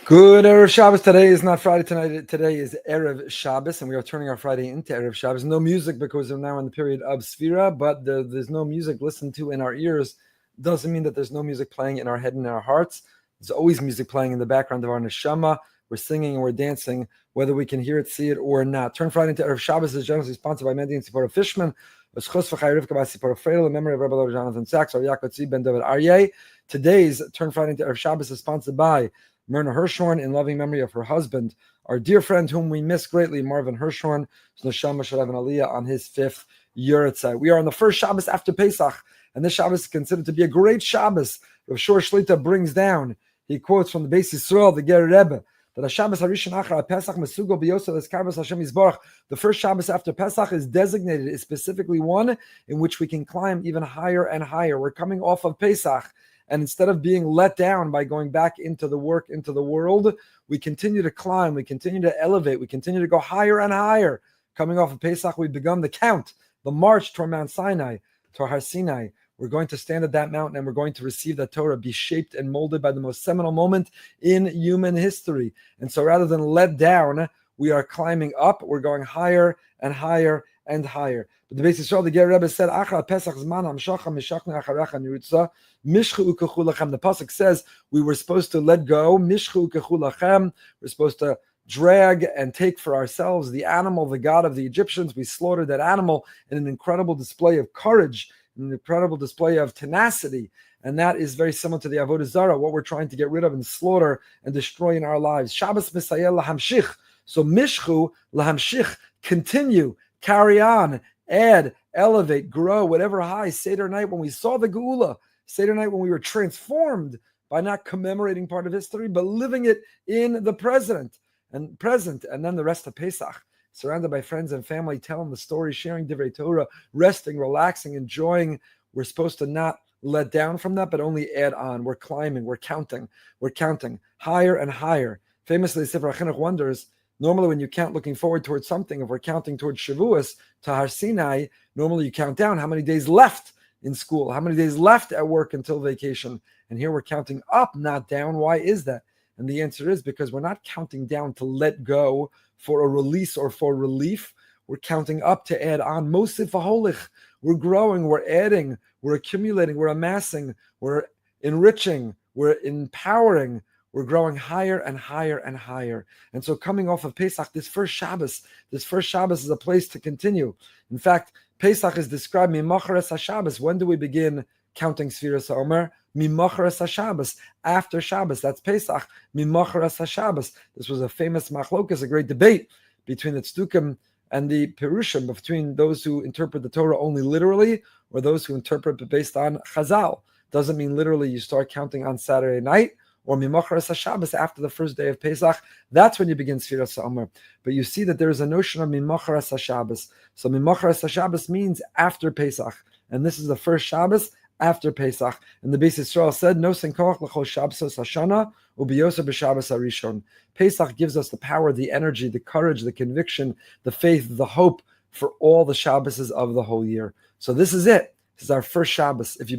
Good Erev Shabbos. Today is not Friday tonight. Today is Erev Shabbos, and we are turning our Friday into Erev Shabbos. No music because we're now in the period of Sfira, but there's no music listened to in our ears. Doesn't mean that there's no music playing in our head and in our hearts. There's always music playing in the background of our neshama. We're singing and we're dancing, whether we can hear it, see it, or not. Turn Friday into Erev Shabbos is generously sponsored by Mendy and Sipora Fishman. In memory of Rabbi Lord Jonathan Sachs, or Yaakov Ben David Aryeh. Today's Turn Friday into Erev Shabbos is sponsored by Myrna Hirschhorn, in loving memory of her husband, our dear friend whom we miss greatly, Marvin Hirschhorn. Neshama should have an aliyah on his 5th Yurtzai. We are on the first Shabbos after Pesach, and this Shabbos is considered to be a great Shabbos. Rav Shor Shlita brings down, he quotes from the Beis Yisrael, the Ger Rebbe, that a Shabbos Harishon Achar Pesach Mesugo B'Yosel Eskarvas Hashem Yisbarach. The first Shabbos after Pesach is designated, is specifically one in which we can climb even higher and higher. We're coming off of Pesach. And instead of being let down by going back into the work, into the world, we continue to climb, we continue to elevate, we continue to go higher and higher. Coming off of Pesach, we've begun the count, the march toward Mount Sinai, toward Har Sinai. We're going to stand at that mountain and we're going to receive that Torah, be shaped and molded by the most seminal moment in human history. And so rather than let down, we are climbing up, we're going higher and higher and higher. But the Beis Yisrael, the Ger Rebbe said, Achra Pesach Zman Hamshacha Mishachne Acharecha Nirutza Mishchu Ukechulachem. The pasuk says we were supposed to let go. Mishchu Ukechulachem. We're supposed to drag and take for ourselves the animal, the god of the Egyptians. We slaughtered that animal in an incredible display of courage, an incredible display of tenacity. And that is very similar to the Avodah Zarah, what we're trying to get rid of and slaughter and destroy in our lives. Shabbos Misayel Lahamshich. So Mishchu Lahamshich, continue, carry on, add, elevate, grow, whatever high. Seder night when we saw the Geula, Seder night when we were transformed by not commemorating part of history, but living it in the present, and then the rest of Pesach, surrounded by friends and family, telling the story, sharing Divrei Torah, resting, relaxing, enjoying. We're supposed to not let down from that, but only add on. We're climbing, we're counting higher and higher. Famously, Sefer HaChinuch wonders, normally when you count looking forward towards something, if we're counting towards Shavuos, to Har Sinai, normally you count down how many days left in school, how many days left at work until vacation. And here we're counting up, not down. Why is that? And the answer is because we're not counting down to let go for a release or for relief. We're counting up to add on. Mosif Aholich. We're growing, we're adding, we're accumulating, we're amassing, we're enriching, we're empowering. We're growing higher and higher and higher. And so coming off of Pesach, this first Shabbos is a place to continue. In fact, Pesach is described, Mimachares HaShabbos. When do we begin counting Sfiras HaOmer? Mimachares HaShabbos. After Shabbos, that's Pesach. Mimachares HaShabbos. This was a famous machlokas, a great debate between the Tzdukim and the Perushim, between those who interpret the Torah only literally or those who interpret it based on Chazal. Doesn't mean literally you start counting on Saturday night, or Mimachares HaShabbos, after the first day of Pesach. That's when you begin Sfiras HaOmer. But you see that there is a notion of Mimachares HaShabbos. So Mimachares HaShabbos means after Pesach. And this is the first Shabbos after Pesach. And the Beis Yisrael said, No sen koach l'chol Shabbosos hashana u'biyoser b'Shabbos harishon. Pesach gives us the power, the energy, the courage, the conviction, the faith, the hope for all the Shabboses of the whole year. So this is it. This is our first Shabbos. If you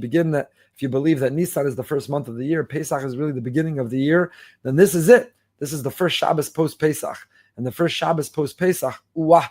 believe that Nisan is the first month of the year, Pesach is really the beginning of the year, then this is it. This is the first Shabbos post-Pesach. And the first Shabbos post-Pesach, we're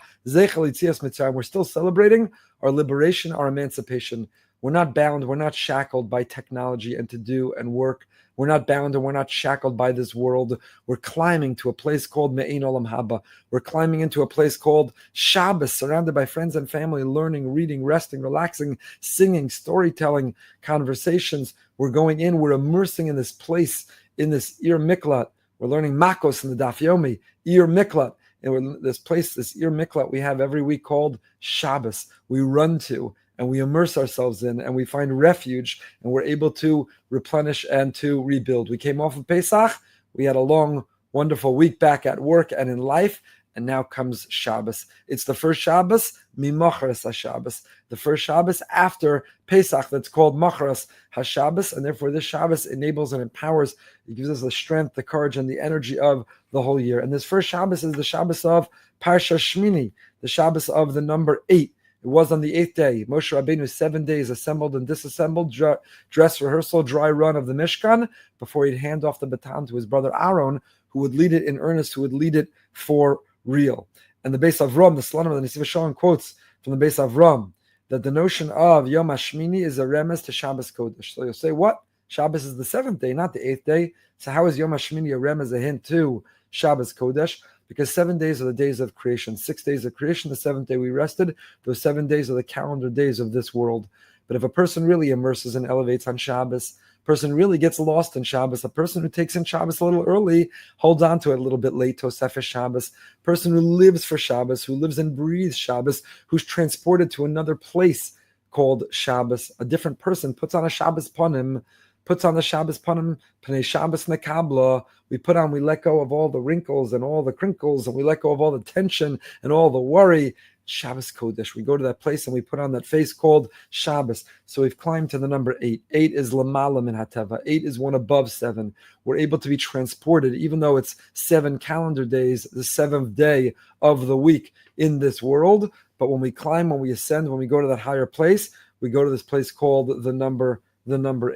still celebrating our liberation, our emancipation. We're not bound, we're not shackled by technology and to do and work. We're not bound and we're not shackled by this world. We're climbing to a place called Me'ein Olam Haba. We're climbing into a place called Shabbos, surrounded by friends and family, learning, reading, resting, relaxing, singing, storytelling, conversations. We're going in, we're immersing in this place, in this Ir Miklat. We're learning Makos in the Daf Yomi, Ir Miklat. And this place, this Ir Miklat we have every week called Shabbos. We run to and we immerse ourselves in, and we find refuge, and we're able to replenish and to rebuild. We came off of Pesach, we had a long, wonderful week back at work and in life, and now comes Shabbos. It's the first Shabbos, Mimachares HaShabbos, the first Shabbos after Pesach that's called Macharas HaShabbos, and therefore this Shabbos enables and empowers, it gives us the strength, the courage, and the energy of the whole year. And this first Shabbos is the Shabbos of Parsha Shmini, the Shabbos of the number 8. It was on the 8th day. Moshe Rabbeinu 7 days assembled and disassembled, dress rehearsal, dry run of the Mishkan before he'd hand off the baton to his brother Aaron, who would lead it in earnest, who would lead it for real. And the Beis Avram, the Slonim of the Nesiv Shalom, quotes from the Beis Avram that the notion of Yom HaShmini is a remez to Shabbos Kodesh. So you'll say, what? Shabbos is the 7th day, not the 8th day. So how is Yom HaShmini a remez, a hint to Shabbos Kodesh? Because 7 days are the days of creation. 6 days of creation, the 7th day we rested. Those 7 days are the calendar days of this world. But if a person really immerses and elevates on Shabbos, a person really gets lost in Shabbos, a person who takes in Shabbos a little early, holds on to it a little bit late, Tosefes Shabbos, a person who lives for Shabbos, who lives and breathes Shabbos, who's transported to another place called Shabbos, a different person, puts on a Shabbos panim, puts on the Shabbos panim, Pnei Shabbos nekabla. We let go of all the wrinkles and all the crinkles, and we let go of all the tension and all the worry. Shabbos Kodesh. We go to that place and we put on that face called Shabbos. So we've climbed to the number 8. 8 is Lamala min Hateva. 8 is one above 7. We're able to be transported, even though it's 7 calendar days, the 7th day of the week in this world. But when we climb, when we ascend, when we go to that higher place, we go to this place called the number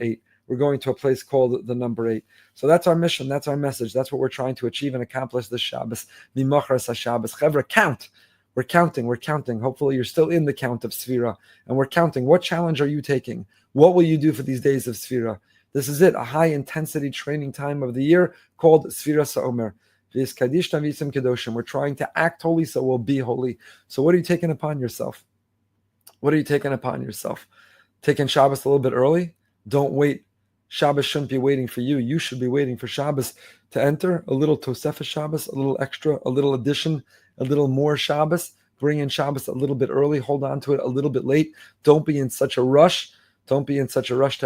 8. We're going to a place called the number 8. So that's our mission. That's our message. That's what we're trying to achieve and accomplish this Shabbos. Mimachras HaShabbos. Chevra, count. We're counting. Hopefully you're still in the count of Sfira. And we're counting. What challenge are you taking? What will you do for these days of Sfira? This is it, a high-intensity training time of the year called Sfira Sa'omer. We're trying to act holy, so we'll be holy. So what are you taking upon yourself? Taking Shabbos a little bit early? Don't wait. Shabbos shouldn't be waiting for you. You should be waiting for Shabbos to enter. A little Tosefes Shabbos, a little extra, a little addition, a little more Shabbos. Bring in Shabbos a little bit early. Hold on to it a little bit late. Don't be in such a rush. To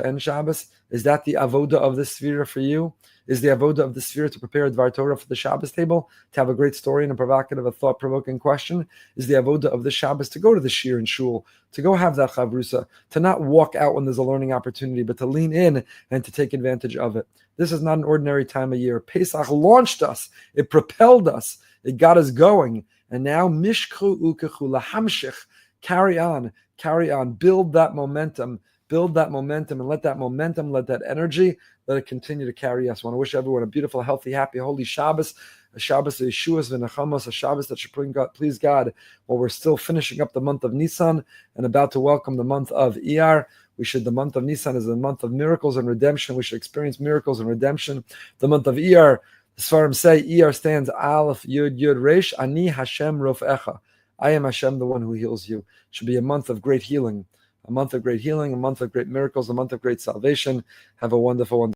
end Shabbos. Is that the avoda of the Sfira for you? Is the avoda of the Sfira to prepare a Dvar Torah for the Shabbos table? To have a great story and a provocative, a thought-provoking question? Is the avoda of the Shabbos to go to the shir and shul, to go have that chavrusa, to not walk out when there's a learning opportunity, but to lean in and to take advantage of it? This is not an ordinary time of year. Pesach launched us. It propelled us. It got us going. And now, mishchu ukechu lahamshich. Carry on. Build that momentum, and let that energy, let it continue to carry us. I want to wish everyone a beautiful, healthy, happy, holy Shabbos, a Shabbos of Yeshuas v'Nechamos, a Shabbos that should please God while we're still finishing up the month of Nisan and about to welcome the month of Iyar. The month of Nisan is the month of miracles and redemption. We should experience miracles and redemption. The month of Iyar, the Sfarim say, Iyar stands Aleph, Yud, Resh, Ani Hashem Rofecha. I am Hashem, the one who heals you. It should be a month of great healing. A month of great miracles, a month of great salvation. Have a wonderful one.